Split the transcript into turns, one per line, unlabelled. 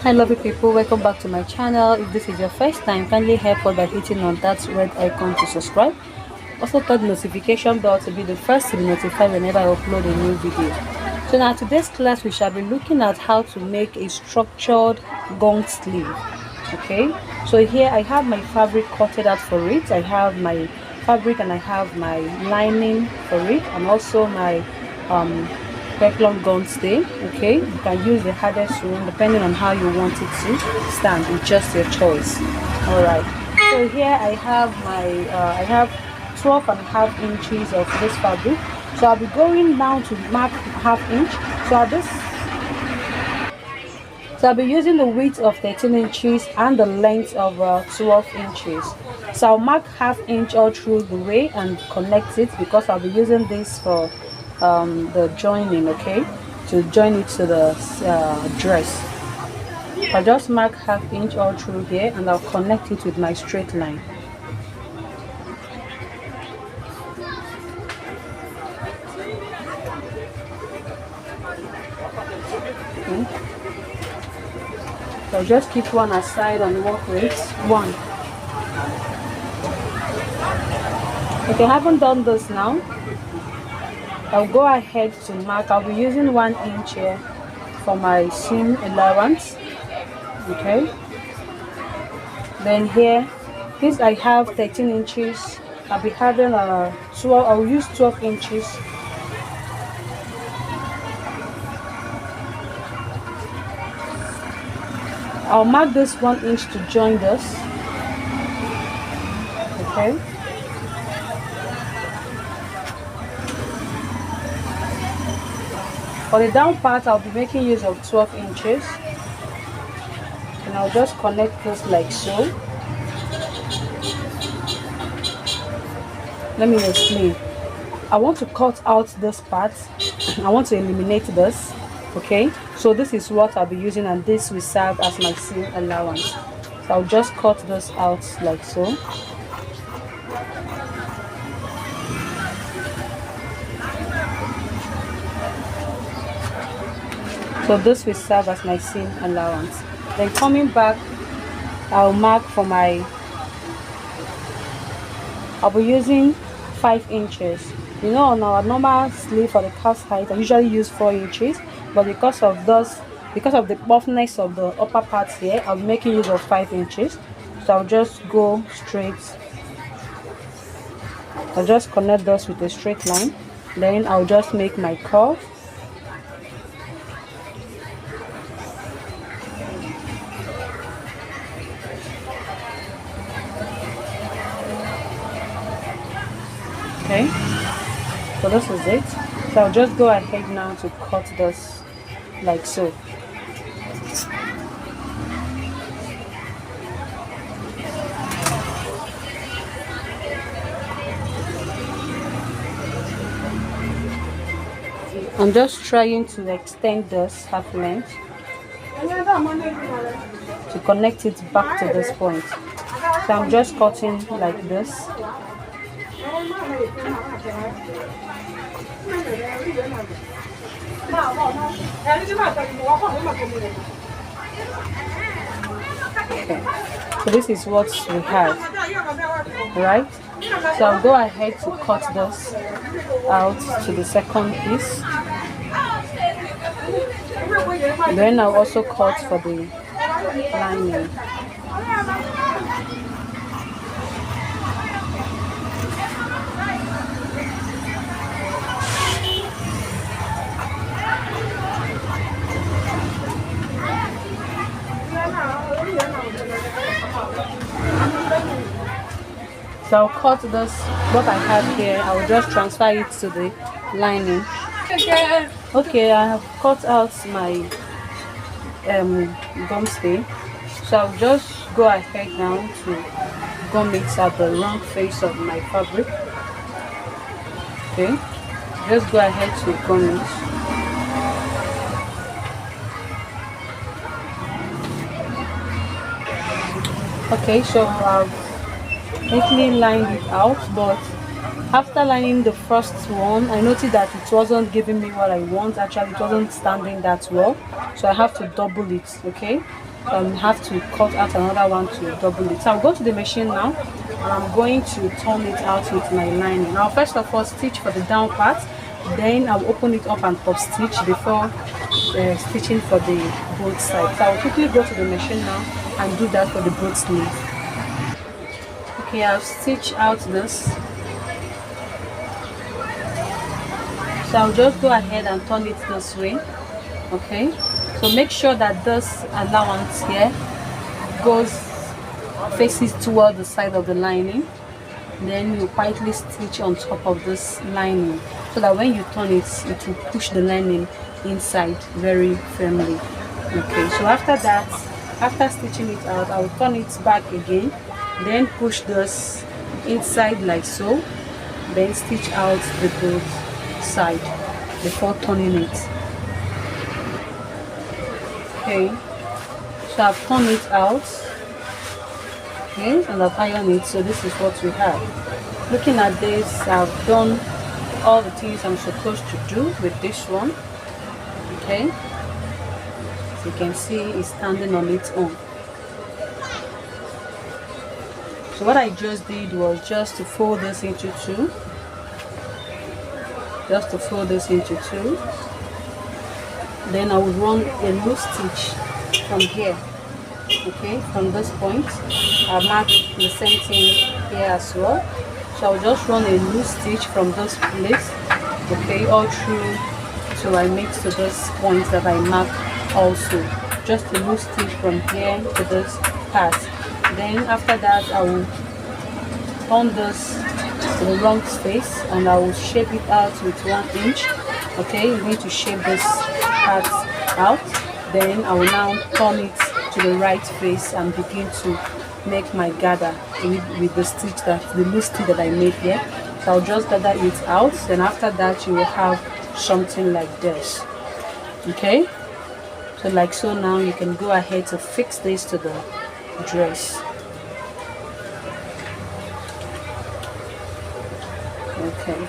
Hi lovely people, welcome back to my channel. If this is your first time, kindly help us by hitting on that red icon to subscribe. Also touch the notification bell to be the first to be notified whenever I upload a new video. So now today's class we shall be looking at how to make a structured gong sleeve. Okay, so here I have my fabric cutted out for it. I have my fabric and I have my lining for it, and also my peplum gum stay. Okay, you can use the hardest one depending on how you want it to stand. It's just your choice. All right, so here I have my I have 12.5 inches of this fabric, so I'll be going down to mark half inch. So I'll be using the width of 13 inches and the length of 12 inches. So I'll mark half inch all through the way and connect it, because I'll be using this for the joining, okay, to join it to the dress. I'll just mark half inch all through here and I'll connect it with my straight line. Okay. So just keep one aside and work with one. Okay, I haven't done this now. I'll go ahead to mark. I'll be using 1 inch here for my seam allowance. Okay. Then here, since I have 13 inches, I'll be having 12. I'll use 12 inches. I'll mark this 1 inch to join this. Okay. For the down part, I'll be making use of 12 inches. And I'll just connect this like so. Let me explain. I want to cut out this part. I want to eliminate this. Okay, so this is what I'll be using, and this will serve as my seam allowance. So I'll just cut this out like so. So this will serve as my seam allowance. Then coming back, I'll mark for my, I'll be using 5 inches. You know, on our normal sleeve for the calf height, I usually use 4 inches. But because of the buffness of the upper part here, I'm making use of 5 inches. So I'll just go straight. I'll just connect those with a straight line. Then I'll just make my curve. Okay, so this is it. So I'll just go ahead now to cut this like so. I'm just trying to extend this half length to connect it back to this point. So I'm just cutting like this. Okay, so this is what we have, right? So I'll go ahead to cut this out to the second piece. Then I'll also cut for the lining. So I'll cut this, what I have here, I will just transfer it to the lining. Okay, I have cut out my gum stay. So I'll just go ahead now to gum it at the wrong face of my fabric. Okay, just go ahead to gum it. Okay, so I've neatly lined it out, but after lining the first one, I noticed that it wasn't giving me what I want. Actually, it wasn't standing that well, so I have to double it. Okay, So I'll have to cut out another one to double it. So I'll go to the machine now and I'm going to turn it out with my lining. Now first of all, stitch for the down part, then I'll open it up and top stitch before stitching for the both sides. So I'll quickly go to the machine now and do that for the both sleeve. Okay, I'll stitch out this. So I'll just go ahead and turn it this way. Okay, so make sure that this allowance here faces toward the side of the lining. Then you quietly stitch on top of this lining so that when you turn it, it will push the lining inside very firmly. Okay, so after that, after stitching it out, I will turn it back again, then push this inside like so, then stitch out the both side before turning it. Okay, so I've turned it out. Okay, and I've ironed it, so this is what we have. Looking at this, I've done all the things I'm supposed to do with this one. Okay, as you can see, it's standing on its own. So what I just did was just to fold this into two. Then I will run a loose stitch from here. Okay, from this point I mark the same thing here as well. So I'll just run a loose stitch from this place, okay, all through till I make to this point that I mark also. Just a loose stitch from here to this part. Then after that I will turn this to the wrong space and I will shape it out with 1 inch. Okay, you need to shape this part out. Then I will now turn it to the right face and begin to make my gather with the stitch, the loose stitch that I made here. So I'll just gather it out. Then after that you will have something like this. Okay, so like so. Now you can go ahead to fix this to the dress. Okay.